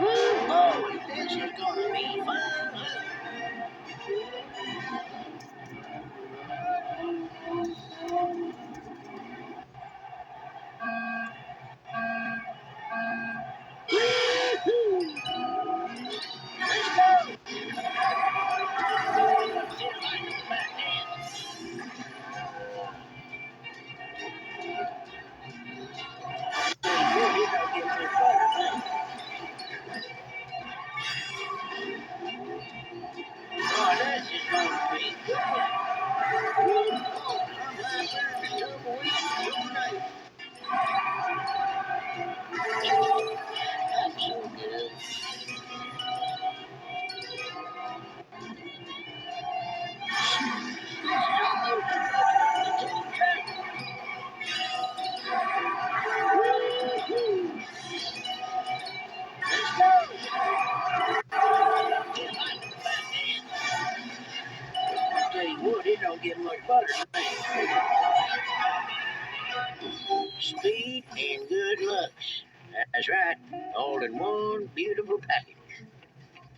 Woo, boy, this is gonna be fun. Woo-hoo. Let's go. Sit right back in. Boy, it don't get much better than that. Oh, this is gonna be good. Woo, boy, I'm right there in the tumbleweed all night. That's so good. This is almost as much fun as taking track. Woo-hoo. Let's go. Get right back in. I tell you what, it don't get much better than that. Speed and good looks. That's right, all in one beautiful package.